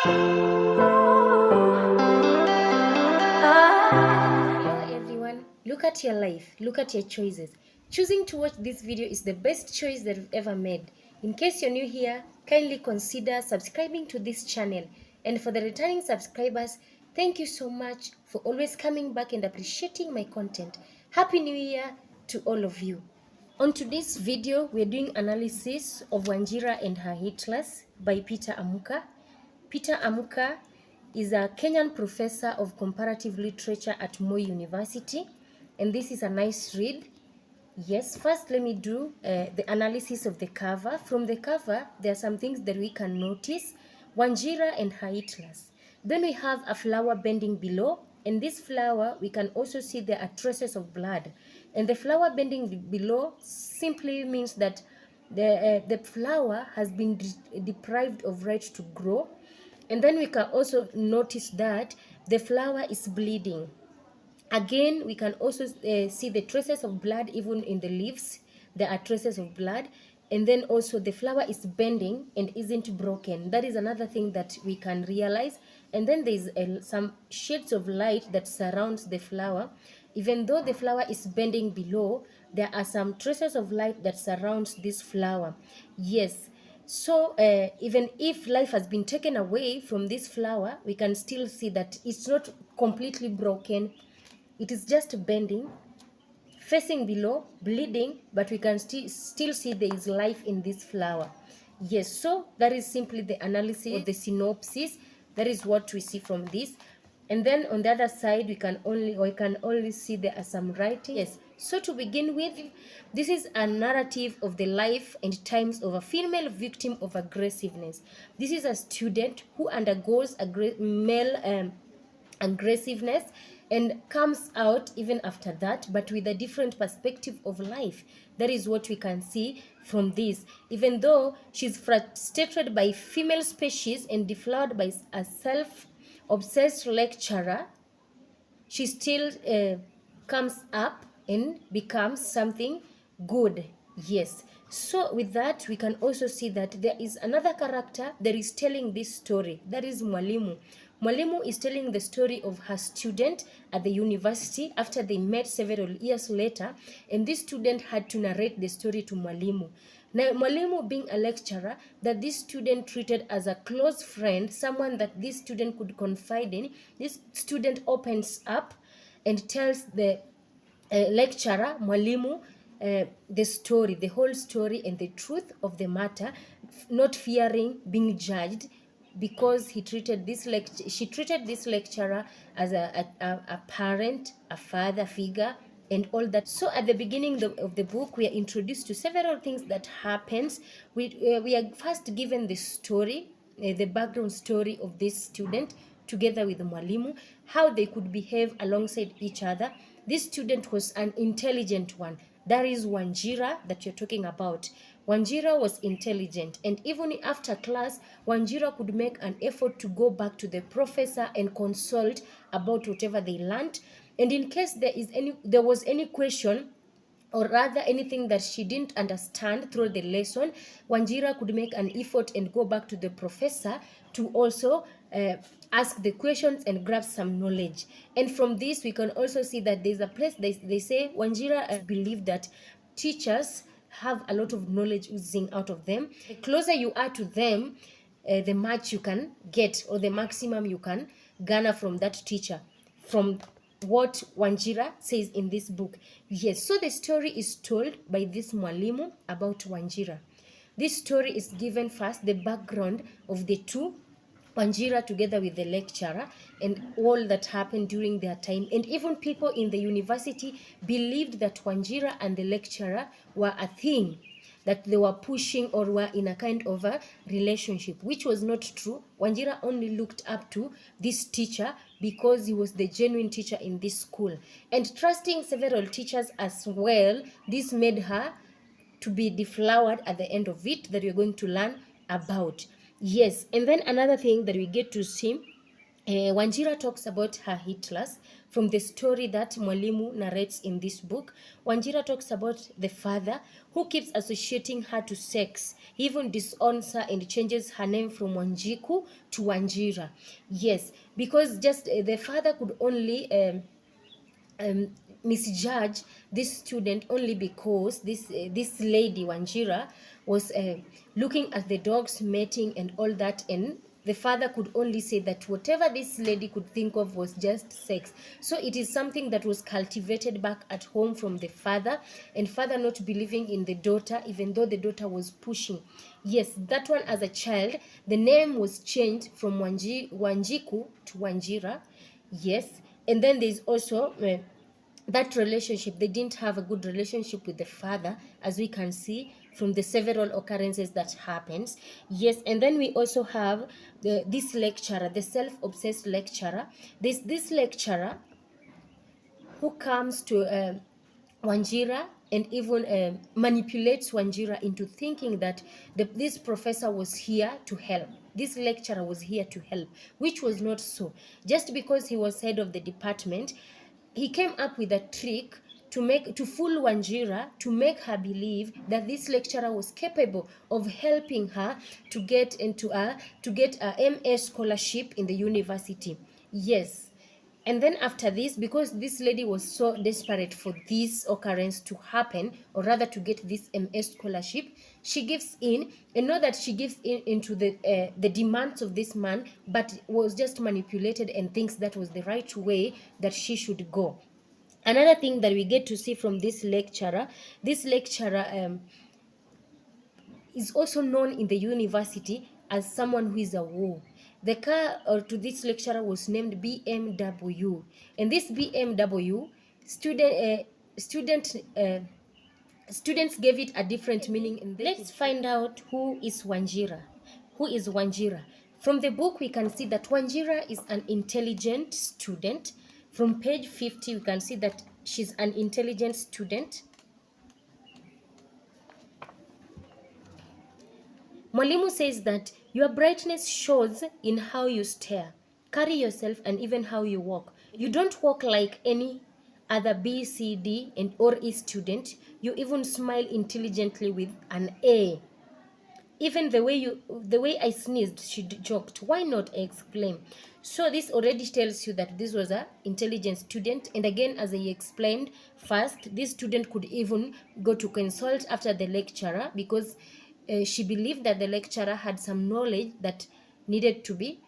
Hello everyone, look at your life, look at your choices. Choosing to watch this video is the best choice that you've ever made. In case you're new here, kindly consider subscribing to this channel. And for the returning subscribers, thank you so much for always coming back and appreciating my content. Happy New Year to all of you. On today's video, we're doing analysis of Wanjira and her Hitlers by Peter Amuka. Peter Amuka is a Kenyan professor of comparative literature at Moi University, and this is a nice read. Yes, first let me do the analysis of the cover. From the cover, there are some things that we can notice. Wanjira and her Hitlers. Then we have a flower bending below, and this flower, we can also see there are traces of blood. And the flower bending below simply means that the flower has been deprived of right to grow. And then we can also notice that the flower is bleeding. Again, we can also see the traces of blood even in the leaves. There are traces of blood. And then also the flower is bending and isn't broken. That is another thing that we can realize. And then there's some shades of light that surrounds the flower. Even though the flower is bending below, there are some traces of light that surrounds this flower. Yes. So even if life has been taken away from this flower, we can still see that it's not completely broken. It is just bending, facing below, bleeding, but we can still see there is life in this flower. Yes, so that is simply the analysis of the synopsis. That is what we see from this. And then on the other side, we can only see there are some writing. Yes. So to begin with, this is a narrative of the life and times of a female victim of aggressiveness. This is a student who undergoes male aggressiveness and comes out even after that, but with a different perspective of life. That is what we can see from this. Even though she's frustrated by female species and deflowered by a self-obsessed lecturer, she still comes up and becomes something good. Yes. So with that, we can also see that there is another character that is telling this story. That is Mwalimu. Mwalimu is telling the story of her student at the university after they met several years later, and this student had to narrate the story to Mwalimu. Now, Mwalimu being a lecturer that this student treated as a close friend, someone that this student could confide in, this student opens up and tells the lecturer, Mwalimu, the story, the whole story and the truth of the matter, not fearing being judged, because she treated this lecturer as a parent, a father figure, and all that. So at the beginning of the book, we are introduced to several things that happens. We are first given the story, the background story of this student together with Mwalimu, how they could behave alongside each other. This student was an intelligent one. That is Wanjira that you're talking about. Wanjira was intelligent, and even after class, Wanjira could make an effort to go back to the professor and consult about whatever they learned. And in case there was any question, or rather anything that she didn't understand through the lesson, Wanjira could make an effort and go back to the professor to also ask the questions and grab some knowledge. And from this, we can also see that there's a place, they say Wanjira believed that teachers have a lot of knowledge oozing out of them. The closer you are to them, the much you can get, or the maximum you can garner from that teacher, from what Wanjira says in this book. Yes, so the story is told by this Mwalimu about Wanjira. This story is given first the background of the two, Wanjira together with the lecturer, and all that happened during their time. And even people in the university believed that Wanjira and the lecturer were a thing, that they were pushing or were in a kind of a relationship, which was not true. Wanjira only looked up to this teacher because he was the genuine teacher in this school. And trusting several teachers as well, this made her to be deflowered at the end of it, that we're going to learn about. Yes, and then another thing that we get to see Wanjira talks about her Hitlers from the story that Mwalimu narrates in this book. Wanjira talks about the father who keeps associating her to sex. He even disowns her and changes her name from Wanjiku to Wanjira. Yes, because just the father could only misjudge this student only because this lady Wanjira was looking at the dogs mating and all that, and the father could only say that whatever this lady could think of was just sex. So it is something that was cultivated back at home from the father, and father not believing in the daughter even though the daughter was pushing. Yes, that one, as a child the name was changed from Wanjiku to Wanjira. Yes, and then there's also that relationship. They didn't have a good relationship with the father, as we can see from the several occurrences that happens. Yes, and then we also have this lecturer, the self-obsessed lecturer. This lecturer who comes to Wanjira and even manipulates Wanjira into thinking that this professor was here to help. This lecturer was here to help, which was not so. Just because he was head of the department, he came up with a trick to fool Wanjira, to make her believe that this lecturer was capable of helping her to get a MS scholarship in the university. Yes. And then after this, because this lady was so desperate for this occurrence to happen, or rather to get this MS scholarship, she gives in, and not that she gives in into the demands of this man, but was just manipulated and thinks that was the right way that she should go. Another thing that we get to see from this lecturer is also known in the university as someone who is a woo. The car to this lecturer was named BMW, and this BMW student students gave it a different meaning. And let's find out who is Wanjira. Who is Wanjira? From the book, we can see that Wanjira is an intelligent student. From page 50, we can see that she's an intelligent student. Mwalimu says that your brightness shows in how you stare, carry yourself, and even how you walk. You don't walk like any other B, C, D, and or E student. You even smile intelligently with an A. Even the way I sneezed, she joked. Why not? I exclaimed. So this already tells you that this was an intelligent student. And again, as I explained first, this student could even go to consult after the lecturer because she believed that the lecturer had some knowledge that needed to be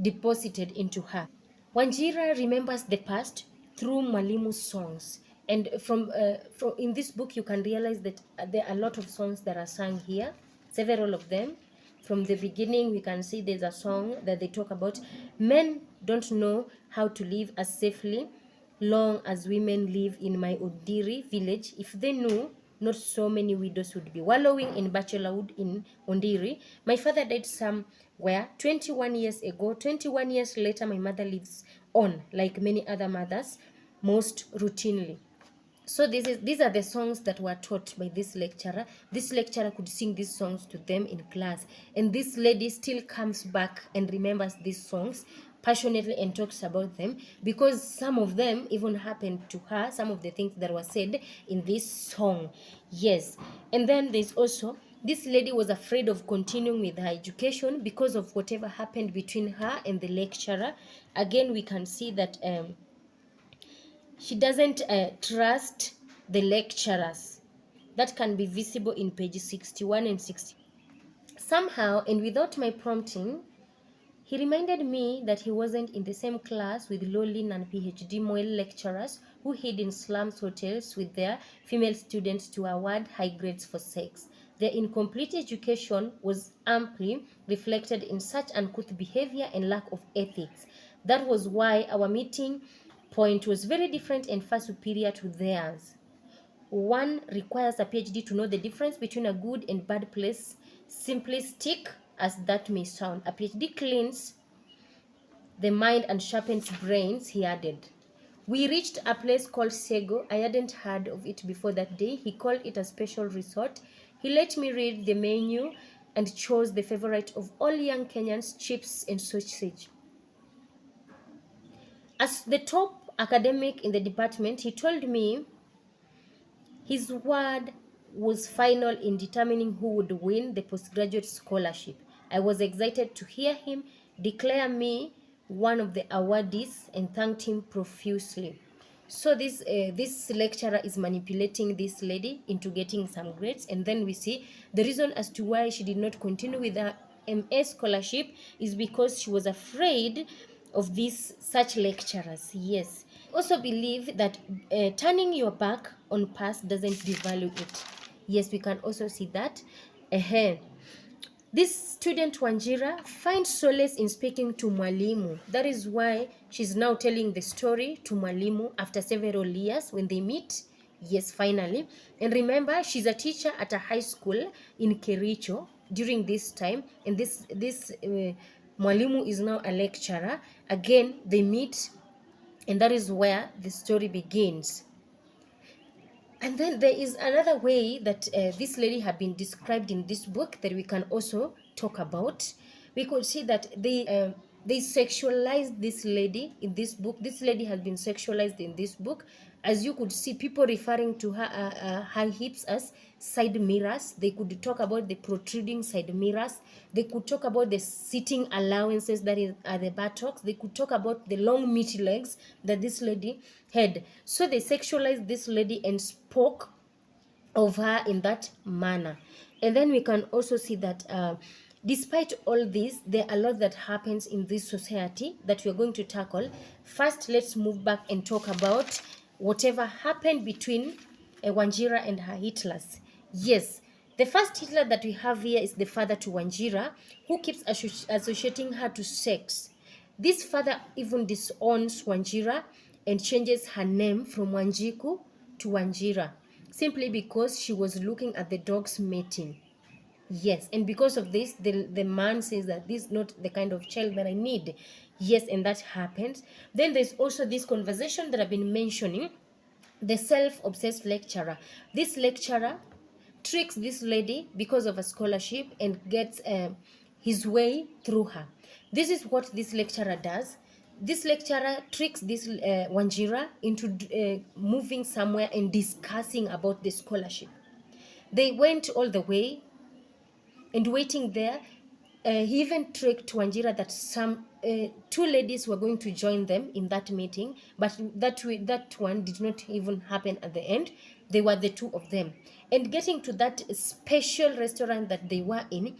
deposited into her. Wanjira remembers the past through Mwalimu's songs. And from in this book, you can realize that there are a lot of songs that are sung here, several of them. From the beginning, we can see there's a song that they talk about men don't know how to live as safely long as women live in my Ondiri village. If they knew, not so many widows would be wallowing in bachelorhood in Ondiri. My father died somewhere 21 years ago. 21 years later, my mother lives on like many other mothers, most routinely. So these are the songs that were taught by this lecturer. This lecturer could sing these songs to them in class, and this lady still comes back and remembers these songs passionately and talks about them because some of them even happened to her, some of the things that were said in this song. Yes. And then there's also this lady was afraid of continuing with her education because of whatever happened between her and the lecturer. Again, we can see that she doesn't trust the lecturers. That can be visible in pages 61 and 60. Somehow, and without my prompting, he reminded me that he wasn't in the same class with lowly non-PhD male lecturers who hid in slums hotels with their female students to award high grades for sex. Their incomplete education was amply reflected in such uncouth behavior and lack of ethics. That was why our meeting point was very different and far superior to theirs. One requires a PhD to know the difference between a good and bad place. Simplistic as that may sound, a PhD cleans the mind and sharpens brains, he added. We reached a place called Sego. I hadn't heard of it before that day. He called it a special resort. He let me read the menu and chose the favorite of all young Kenyans, chips and sausage. As the top academic in the department, he told me his word was final in determining who would win the postgraduate scholarship. I was excited to hear him declare me one of the awardees and thanked him profusely. So this lecturer is manipulating this lady into getting some grades, and then we see the reason as to why she did not continue with her MS scholarship is because she was afraid of these such lecturers. Yes, also believe that turning your back on past doesn't devalue it. Yes, we can also see that. This student Wanjira finds solace in speaking to Mwalimu. That is why she's now telling the story to Mwalimu after several years when they meet. Yes, finally. And remember, she's a teacher at a high school in Kericho during this time. And this Mwalimu is now a lecturer. Again, they meet, and that is where the story begins. And then there is another way that this lady had been described in this book that we can also talk about. We could see that they sexualized this lady in this book. This lady has been sexualized in this book. As you could see, people referring to her hips as side mirrors. They could talk about the protruding side mirrors. They could talk about the sitting allowances that is at the buttocks. They could talk about the long meaty legs that this lady had. So they sexualized this lady and spoke of her in that manner. And then we can also see that despite all this, there are a lot that happens in this society that we are going to tackle. First, let's move back and talk about whatever happened between Wanjira and her Hitlers. Yes, the first Hitler that we have here is the father to Wanjira, who keeps associating her to sex. This father even disowns Wanjira and changes her name from Wanjiku to Wanjira, simply because she was looking at the dogs mating. Yes, and because of this, the man says that this is not the kind of child that I need. Yes, and that happens. Then there's also this conversation that I've been mentioning, the self-obsessed lecturer. This lecturer tricks this lady because of a scholarship and gets his way through her. This is what this lecturer does. This lecturer tricks this Wanjira into moving somewhere and discussing about the scholarship. They went all the way and waiting there. He even tricked Wanjira that some two ladies were going to join them in that meeting, but that one did not even happen at the end. They were the two of them. And getting to that special restaurant that they were in,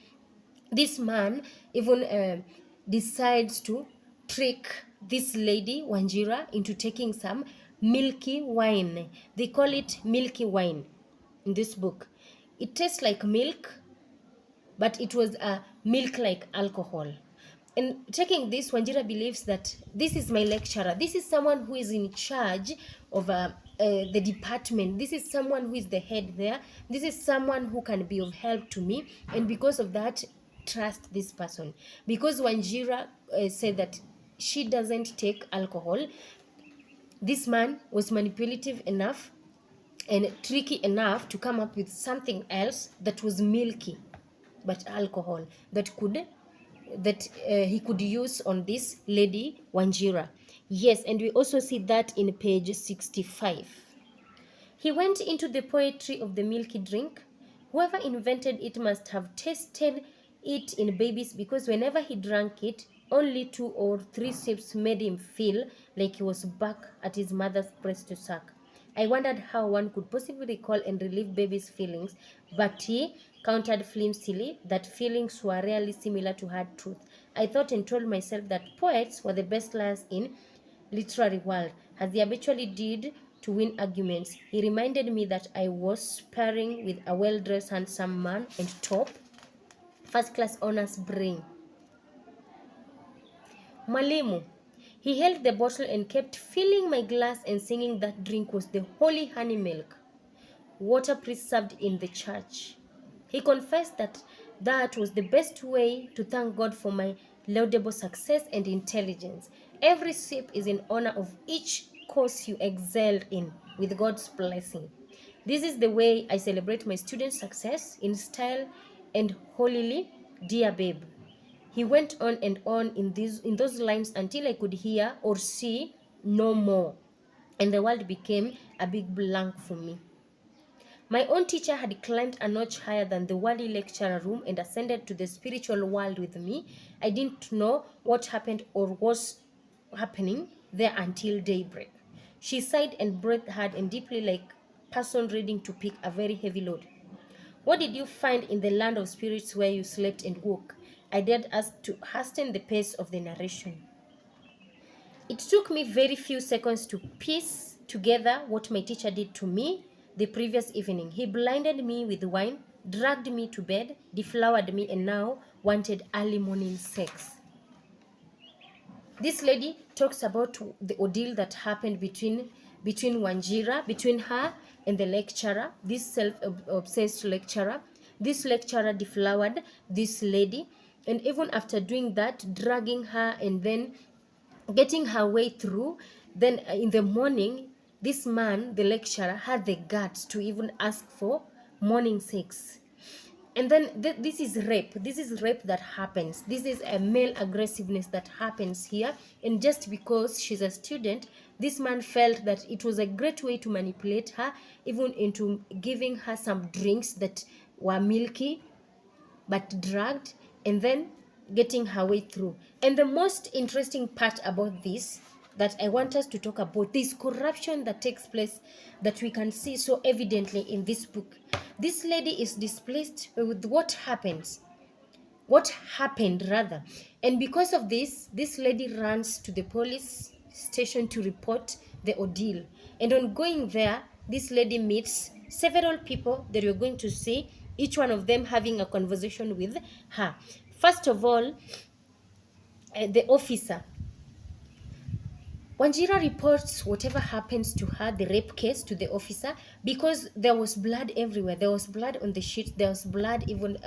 this man even decides to trick this lady Wanjira into taking some milky wine. They call it milky wine in this book. It tastes like milk, but it was a milk like alcohol. And taking this, Wanjira believes that this is my lecturer. This is someone who is in charge of the department. This is someone who is the head there. This is someone who can be of help to me. And because of that, trust this person. Because Wanjira said that she doesn't take alcohol, this man was manipulative enough and tricky enough to come up with something else that was milky but alcohol that he could use on this lady Wanjira. Yes, and we also see that in page 65. He went into the poetry of the milky drink. Whoever invented it must have tasted it in babies, because whenever he drank it, only 2 or 3 sips made him feel like he was back at his mother's breast to suck. I wondered how one could possibly recall and relieve baby's feelings, but he countered flimsily that feelings were rarely similar to hard truth. I thought and told myself that poets were the best liars in literary world, as they habitually did to win arguments. He reminded me that I was sparring with a well-dressed, handsome man and top, first-class honors brain. Mwalimu. He held the bottle and kept filling my glass and singing that drink was the holy honey milk, water preserved in the church. He confessed that that was the best way to thank God for my laudable success and intelligence. Every sip is in honor of each course you excelled in, with God's blessing. This is the way I celebrate my students' success, in style and holily, dear babe. He went on and on in those lines until I could hear or see no more, and the world became a big blank for me. My own teacher had climbed a notch higher than the worldly lecture room and ascended to the spiritual world with me. I didn't know what happened or was happening there until daybreak. She sighed and breathed hard and deeply like a person ready to pick a very heavy load. What did you find in the land of spirits where you slept and woke? I dared ask to hasten the pace of the narration. It took me very few seconds to piece together what my teacher did to me the previous evening. He blinded me with wine, dragged me to bed, deflowered me, and now wanted early morning sex. This lady talks about the ordeal that happened between Wanjira, between her and the lecturer, this self-obsessed lecturer. This lecturer deflowered this lady, and even after doing that, dragging her and then getting her way through, then in the morning, this man, the lecturer, had the guts to even ask for morning sex. And then this is rape. This is rape that happens. This is a male aggressiveness that happens here. And just because she's a student, this man felt that it was a great way to manipulate her, even into giving her some drinks that were milky but drugged, and then getting her way through. And the most interesting part about this that I want us to talk about, this corruption that takes place, that we can see so evidently in this book. This lady is displeased with what happened rather, and because of this lady runs to the police station to report the ordeal. And on going there, this lady meets several people that you're going to see, each one of them having a conversation with her. First of all, the officer. Wanjira reports whatever happens to her, the rape case, to the officer, because there was blood everywhere. There was blood on the sheet. There was blood even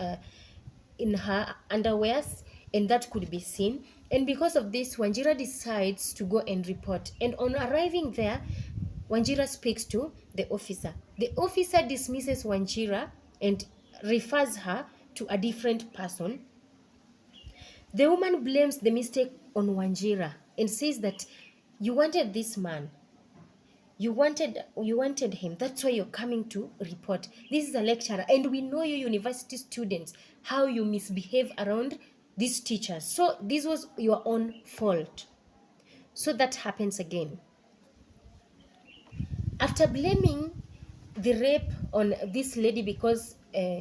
in her underwears, and that could be seen. And because of this, Wanjira decides to go and report. And on arriving there, Wanjira speaks to the officer. The officer dismisses Wanjira and refers her to a different person. The woman blames the mistake on Wanjira and says that you wanted this man. You wanted him. That's why you're coming to report. This is a lecturer, and we know you university students, how you misbehave around these teachers. So this was your own fault. So that happens again. After blaming the rape on this lady because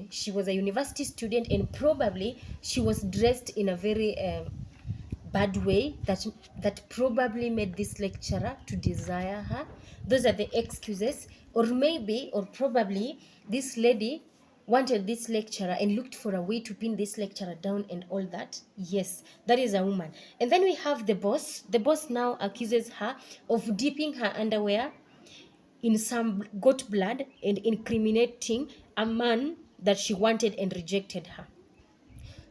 she was a university student and probably she was dressed in a very bad way that probably made this lecturer to desire her. Those are the excuses. Or maybe, or probably, this lady wanted this lecturer and looked for a way to pin this lecturer down and all that. Yes, that is a woman. And then we have the boss. The boss now accuses her of dipping her underwear in some goat blood and incriminating a man that she wanted and rejected her.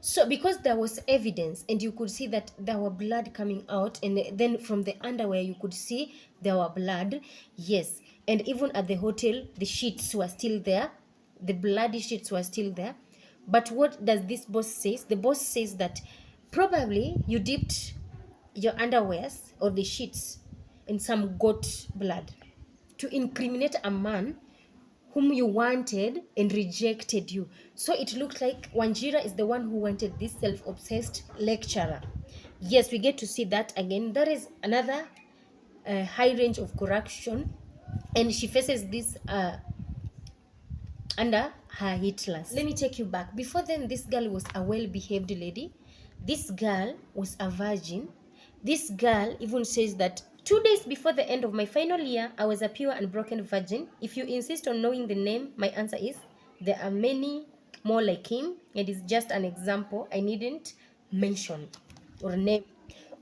So because there was evidence and you could see that there were blood coming out, and then from the underwear you could see there were blood, yes, and even at the hotel the sheets were still there, the bloody sheets were still there. But what does this boss say? The boss says that probably you dipped your underwears or the sheets in some goat blood to incriminate a man whom you wanted and rejected you. So it looks like Wanjira is the one who wanted this self-obsessed lecturer. Yes, we get to see that again. That is another high range of corruption, and she faces this under her Hitlers. Let me take you back. Before then, this girl was a well-behaved lady. This girl was a virgin. This girl even says that 2 days before the end of my final year, I was a pure and broken virgin. If you insist on knowing the name, my answer is there are many more like him. It is just an example I needn't mention or name.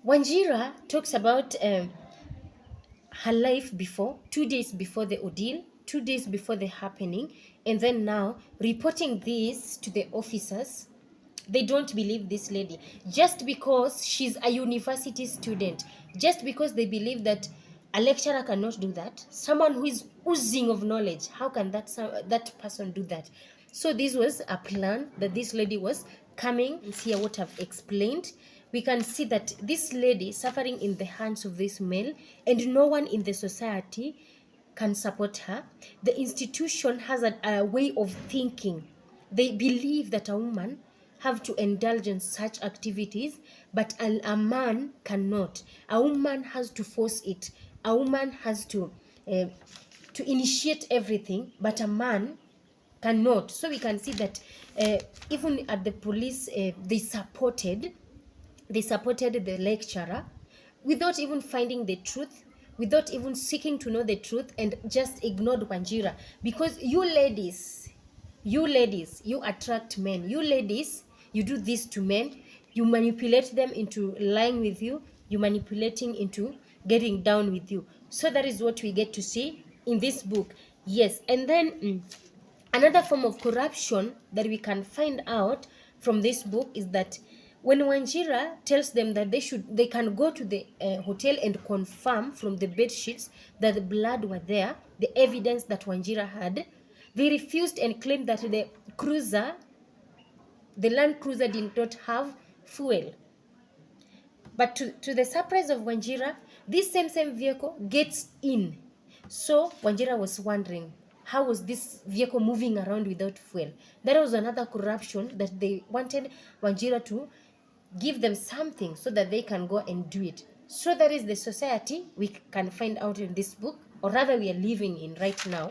Wanjira talks about her life before, 2 days before the ordeal, 2 days before the happening, and then now reporting this to the officers. They don't believe this lady just because she's a university student, just because they believe that a lecturer cannot do that. Someone who is oozing of knowledge, how can that person do that? So this was a plan that this lady was coming. Here what I've explained, we can see that this lady suffering in the hands of this male, and no one in the society can support her. The institution has a way of thinking. They believe that a woman have to indulge in such activities, but a man cannot. A woman has to force it. A woman has to initiate everything, but a man cannot. So we can see that even at the police, they supported the lecturer without even finding the truth, without even seeking to know the truth, and just ignored Wanjira. Because you ladies, you attract men. You ladies, you do this to men. You manipulate them into lying with you. You manipulating into getting down with you. So that is what we get to see in this book. Yes, and then another form of corruption that we can find out from this book is that when Wanjira tells them that they can go to the hotel and confirm from the bed sheets that the blood were there, the evidence that Wanjira had, they refused and claimed that the Land Cruiser did not have fuel. But to the surprise of Wanjira, this same vehicle gets in. So Wanjira was wondering, how was this vehicle moving around without fuel? That was another corruption, that they wanted Wanjira to give them something so that they can go and do it. So that is the society we can find out in this book, or rather we are living in right now.